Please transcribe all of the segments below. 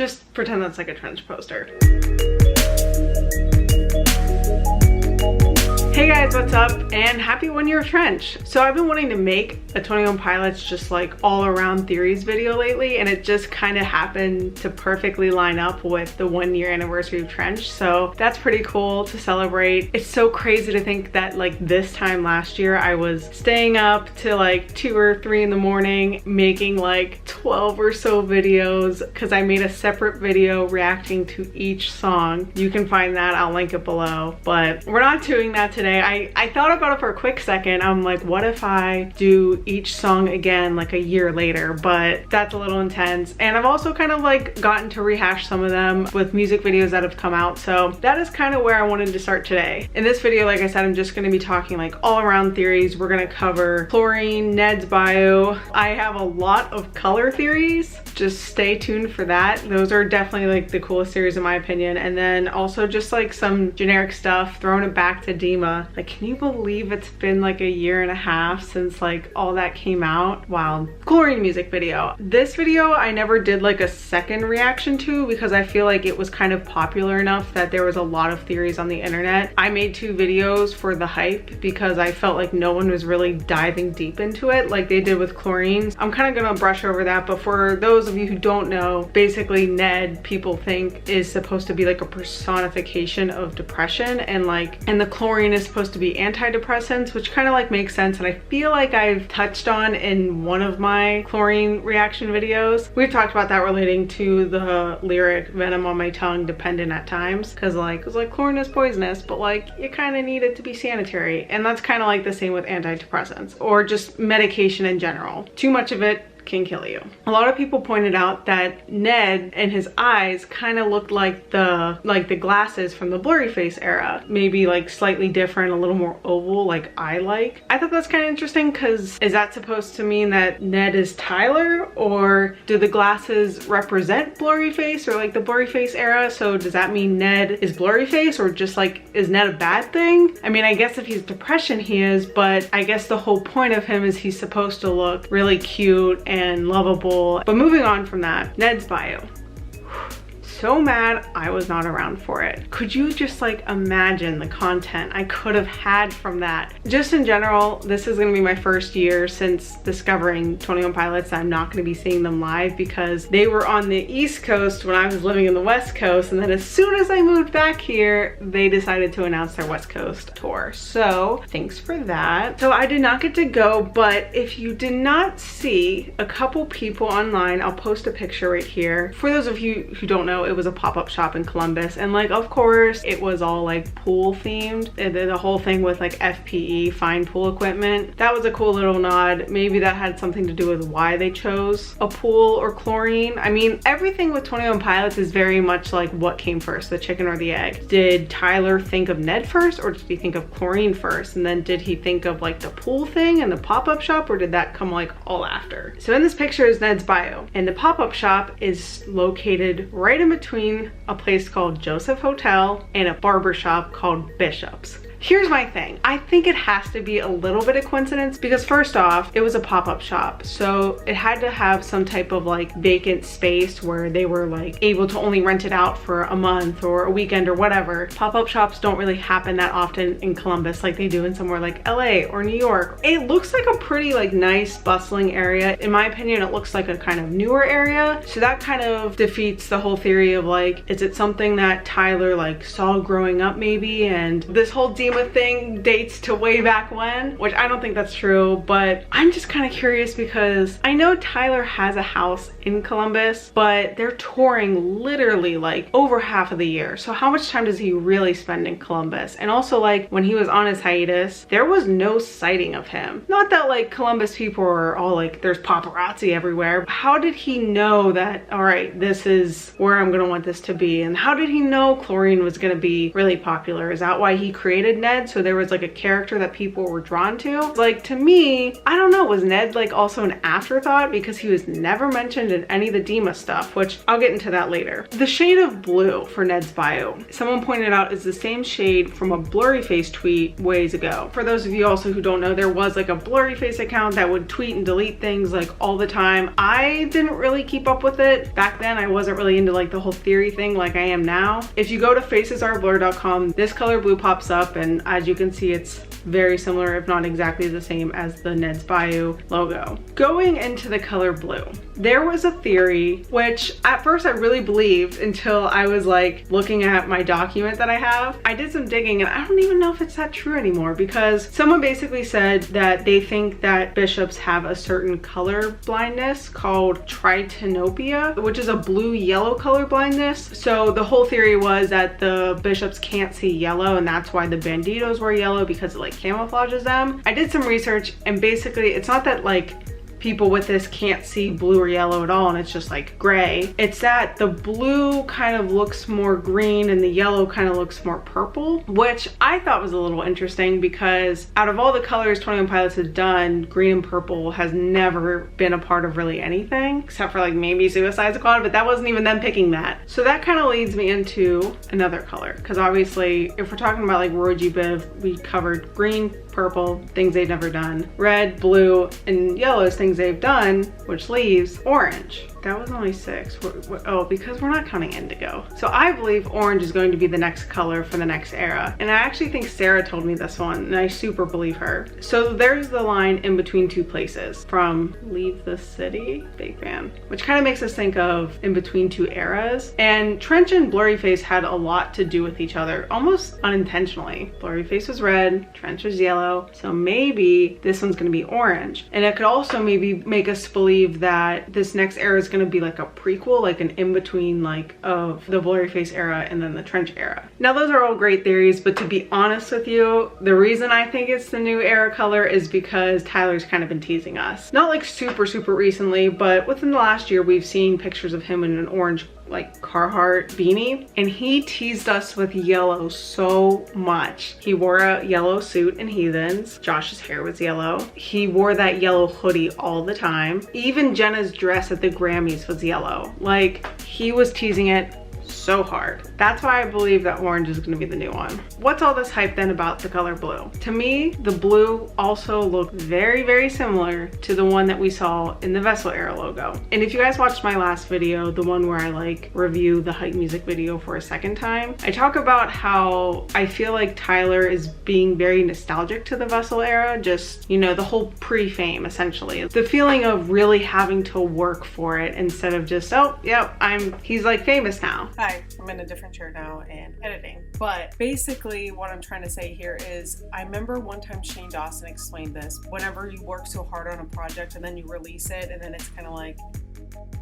Just pretend that's like a trench poster. Hey guys, what's up? And happy 1 year trench. So I've been wanting to make a 21 Pilots just like all around theories video lately, and it just kind of happened to perfectly line up with the 1 year anniversary of trench. So that's pretty cool to celebrate. It's so crazy to think that like this time last year I was staying up till like 2 or 3 in the morning making like 12 or so videos because I made a separate video reacting to each song. You can find that, I'll link it below. But we're not doing that today. I thought about it for a quick second. I'm like, what if I do each song again like a year later? But that's a little intense. And I've also kind of like gotten to rehash some of them with music videos that have come out. So that is kind of where I wanted to start today. In this video, like I said, I'm just going to be talking like all around theories. We're going to cover Chlorine, Ned's Bayou. I have a lot of color theories. Just stay tuned for that. Those are definitely like the coolest theories in my opinion. And then also just like some generic stuff, throwing it back to Dima. Like, can you believe it's been like a year and a half since like all that came out? Wow. Chlorine music video. This video I never did like a second reaction to because I feel like it was kind of popular enough that there was a lot of theories on the internet. I made 2 videos for the hype because I felt like no one was really diving deep into it like they did with Chlorine. I'm kind of gonna brush over that, but for those of you who don't know, basically Ned, people think, is supposed to be like a personification of depression, and the Chlorine is supposed to be antidepressants, which kind of like makes sense, and I feel like I've touched on in one of my Chlorine reaction videos. We've talked about that relating to the lyric venom on my tongue dependent at times, because like it's like chlorine is poisonous, but like you kind of need it to be sanitary, and that's kind of like the same with antidepressants or just medication in general. Too much of it can kill you. A lot of people pointed out that Ned and his eyes kind of looked like the glasses from the blurry face era, maybe like slightly different, a little more oval, like I thought that's kind of interesting, because is that supposed to mean that Ned is Tyler, or do the glasses represent blurry face or like the blurry face era? So does that mean Ned is blurry face, or just like is Ned a bad thing? I mean, I guess if he's depression he is, but I guess the whole point of him is he's supposed to look really cute and lovable. But moving on from that, Ned's Bayou. So mad I was not around for it. Could you just like imagine the content I could have had from that? Just in general, this is gonna be my first year since discovering 21 Pilots that I'm not gonna be seeing them live, because they were on the East Coast when I was living in the West Coast, and then as soon as I moved back here, they decided to announce their West Coast tour. So thanks for that. So I did not get to go, but if you did not see, a couple people online, I'll post a picture right here. For those of you who don't know, it was a pop-up shop in Columbus, and like of course it was all like pool themed. The whole thing with like FPE, fine pool equipment, that was a cool little nod. Maybe that had something to do with why they chose a pool or Chlorine. I mean, everything with 21 Pilots is very much like what came first, the chicken or the egg. Did Tyler think of Ned first, or did he think of Chlorine first, and then did he think of like the pool thing and the pop-up shop, or did that come like all after? So in this picture is Ned's Bayou, and the pop-up shop is located right in between a place called Joseph Hotel and a barber shop called Bishop's. Here's my thing. I think it has to be a little bit of coincidence, because first off, it was a pop-up shop. So it had to have some type of like vacant space where they were like able to only rent it out for a month or a weekend or whatever. Pop-up shops don't really happen that often in Columbus like they do in somewhere like LA or New York. It looks like a pretty like nice bustling area. In my opinion, it looks like a kind of newer area. So that kind of defeats the whole theory of like, is it something that Tyler like saw growing up maybe? And this whole thing dates to way back when, which I don't think that's true, but I'm just kind of curious because I know Tyler has a house in Columbus, but they're touring literally like over half of the year. So how much time does he really spend in Columbus? And also like when he was on his hiatus, there was no sighting of him. Not that like Columbus people are all like, there's paparazzi everywhere. How did he know that, all right, this is where I'm gonna want this to be? And how did he know Chlorine was gonna be really popular? Is that why he created Ned, so there was like a character that people were drawn to. Like, to me, I don't know, was Ned like also an afterthought because he was never mentioned in any of the Dima stuff, which I'll get into that later. The shade of blue for Ned's bio, someone pointed out, is the same shade from a Blurry Face tweet ways ago. For those of you also who don't know, there was like a Blurry Face account that would tweet and delete things like all the time. I didn't really keep up with it. Back then, I wasn't really into like the whole theory thing like I am now. If you go to facesareblur.com, this color blue pops up, and as you can see, it's very similar, if not exactly the same as the Ned's Bayou logo. Going into the color blue, there was a theory, which at first I really believed until I was like looking at my document that I have. I did some digging and I don't even know if it's that true anymore, because someone basically said that they think that bishops have a certain color blindness called tritanopia, which is a blue-yellow color blindness. So the whole theory was that the bishops can't see yellow, and that's why the banditos were yellow, because it like camouflages them. I did some research, and basically it's not that like people with this can't see blue or yellow at all and it's just like gray. It's that the blue kind of looks more green and the yellow kind of looks more purple, which I thought was a little interesting because out of all the colors 21 Pilots has done, green and purple has never been a part of really anything except for like maybe Suicide Squad, but that wasn't even them picking that. So that kind of leads me into another color, because obviously if we're talking about like Roy G. Biv, we covered green, purple, things they've never done, red, blue, and yellow is things they've done, which leaves orange. That was only 6. Oh, because we're not counting indigo. So I believe orange is going to be the next color for the next era. And I actually think Sarah told me this one, and I super believe her. So there's the line in between two places from Leave the City, big fan, which kind of makes us think of in between two eras. And Trench and Blurry Face had a lot to do with each other, almost unintentionally. Blurry Face was red, Trench was yellow. So maybe this one's gonna be orange. And it could also maybe make us believe that this next era is going to be like a prequel, like an in-between like of the Blurry Face era and then the Trench era. Now those are all great theories, but to be honest with you, the reason I think it's the new era color is because Tyler's kind of been teasing us. Not like super recently, but within the last year we've seen pictures of him in an orange like Carhartt beanie, and he teased us with yellow so much. He wore a yellow suit in Heathens. Josh's hair was yellow. He wore that yellow hoodie all the time. Even Jenna's dress at the Grammys was yellow. Like, he was teasing it so hard. That's why I believe that orange is going to be the new one. What's all this hype then about the color blue? To me, the blue also looked very similar to the one that we saw in the Vessel era logo. And if you guys watched my last video, the one where I like review the hype music video for a second time, I talk about how I feel like Tyler is being very nostalgic to the Vessel era, just, you know, the whole pre-fame essentially. The feeling of really having to work for it instead of just, oh, yep, he's like famous now. Hi, I'm in a different chair now and editing. But basically what I'm trying to say here is, I remember one time Shane Dawson explained this. Whenever you work so hard on a project and then you release it and then it's kind of like,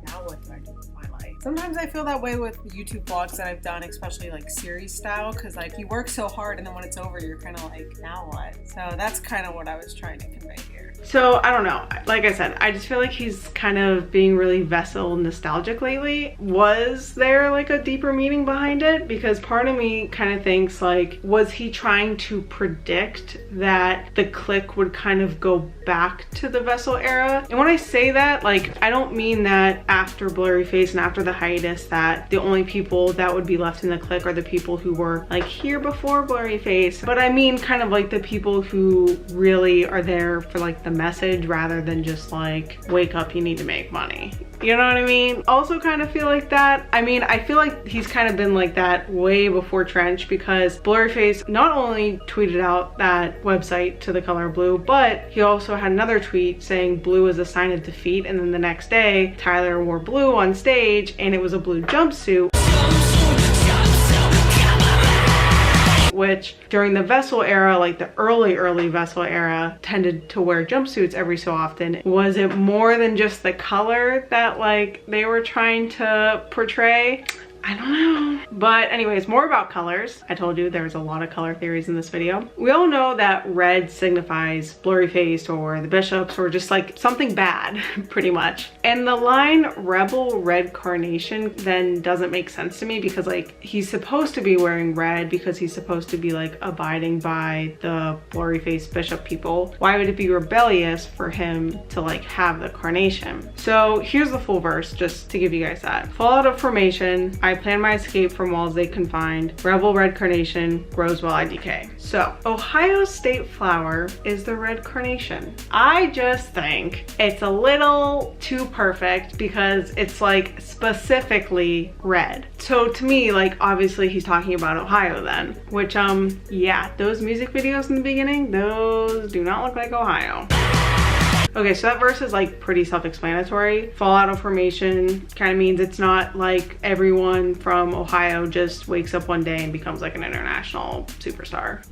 now what do I do with my life? Sometimes I feel that way with YouTube vlogs that I've done, especially like series style, because like you work so hard and then when it's over you're kind of like, now what? So that's kind of what I was trying to convey here. So I don't know, like I said, I just feel like he's kind of being really Vessel nostalgic lately. Was there like a deeper meaning behind it? Because part of me kind of thinks like, was he trying to predict that the clique would kind of go back to the Vessel era? And when I say that, like, I don't mean that after Blurry Face and after the hiatus that the only people that would be left in the clique are the people who were like here before Blurry Face, but I mean kind of like the people who really are there for like the message rather than just like, wake up, you need to make money. You know what I mean? Also kind of feel like that. I mean, I feel like he's kind of been like that way before Trench, because Blurry Face not only tweeted out that website to the color blue, but he also had another tweet saying blue is a sign of defeat, and then the next day Tyler wore blue on stage and it was a blue jumpsuit. Which during the Vessel era, like the early Vessel era, tended to wear jumpsuits every so often. Was it more than just the color that like they were trying to portray? I don't know. But anyways, more about colors. I told you there's a lot of color theories in this video. We all know that red signifies blurry faced or the bishops or just like something bad, pretty much. And the line rebel red carnation then doesn't make sense to me because like he's supposed to be wearing red because he's supposed to be like abiding by the blurry faced bishop people. Why would it be rebellious for him to like have the carnation? So here's the full verse just to give you guys that. Fall out of formation, I plan my escape from walls they confined. Rebel red carnation grows while I decay. So Ohio's state flower is the red carnation. I just think it's a little too perfect because it's like specifically red. So to me, like obviously he's talking about Ohio then, which yeah, those music videos in the beginning, those do not look like Ohio. Okay, so that verse is like pretty self-explanatory. Fall out of formation kind of means it's not like everyone from Ohio just wakes up one day and becomes like an international superstar.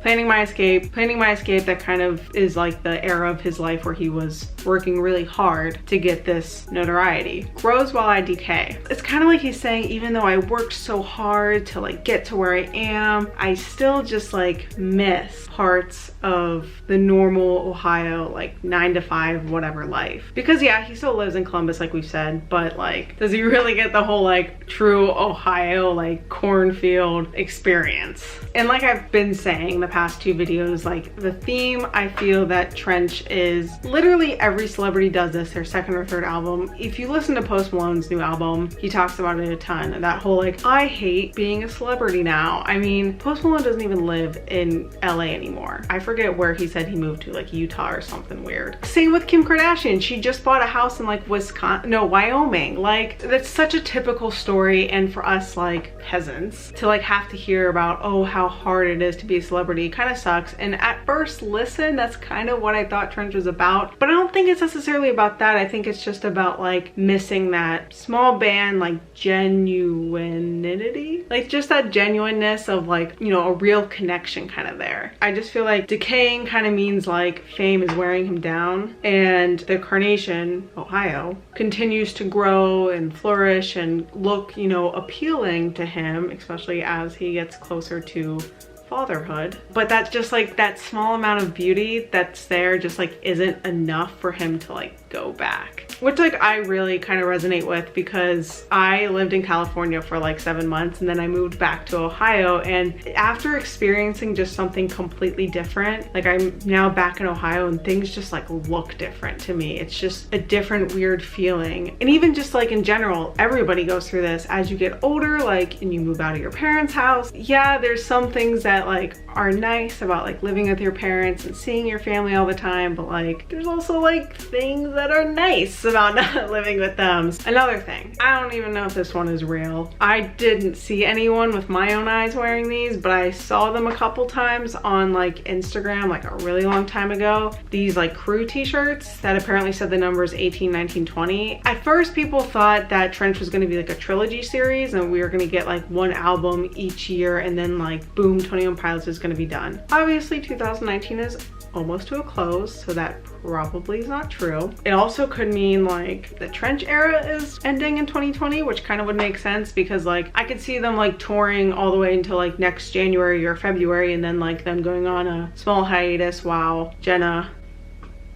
Planning my escape, that kind of is like the era of his life where he was working really hard to get this notoriety. Grows while I decay. It's kind of like he's saying, even though I worked so hard to like get to where I am, I still just like miss parts of the normal Ohio, like 9 to 5, whatever life. Because yeah, he still lives in Columbus, like we've said, but like, does he really get the whole like true Ohio, like cornfield experience? And like I've been saying the past 2 videos, like the theme I feel that Trench is, literally every celebrity does this, their second or third album. If you listen to Post Malone's new album, he talks about it a ton. That whole like, I hate being a celebrity now. I mean, Post Malone doesn't even live in LA anymore. I forget where he said he moved to, like Utah or something weird. Same with Kim Kardashian. She just bought a house in like Wyoming. Like that's such a typical story, and for us like peasants to like have to hear about, oh, how hard it is to be a celebrity kind of sucks. And at first listen, that's kind of what I thought Trench was about, but I don't think it's necessarily about that. I think it's just about like missing that small band like genuinity, like just that genuineness of like, you know, a real connection kind of there. I just feel like decaying kind of means like fame is wearing him down, and the carnation, Ohio, continues to grow and flourish and look, you know, appealing to him, especially as he gets closer to fatherhood. But that's just like that small amount of beauty that's there just like isn't enough for him to like go back, which like I really kind of resonate with, because I lived in California for like 7 months and then I moved back to Ohio, and after experiencing just something completely different, like I'm now back in Ohio and things just like look different to me. It's just a different weird feeling. And even just like in general, everybody goes through this as you get older, like, and you move out of your parents' house. Yeah, there's some things that like are nice about like living with your parents and seeing your family all the time, but like there's also like things that are nice about not living with them. Another thing, I don't even know if this one is real. I didn't see anyone with my own eyes wearing these, but I saw them a couple times on like Instagram like a really long time ago. These like crew t-shirts that apparently said the numbers 18, 19, 20. At first people thought that Trench was going to be like a trilogy series and we were going to get like one album each year, and then like boom, 21 Pilots is going to be done. Obviously 2019 is almost to a close, so that probably is not true. It also could mean like the Trench era is ending in 2020, which kind of would make sense, because like I could see them like touring all the way until like next January or February, and then like them going on a small hiatus while Jenna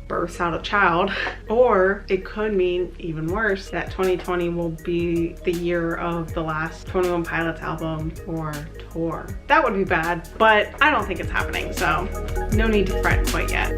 births out a child. Or it could mean even worse, that 2020 will be the year of the last 21 Pilots album or tour. That would be bad, but I don't think it's happening, so no need to fret quite yet.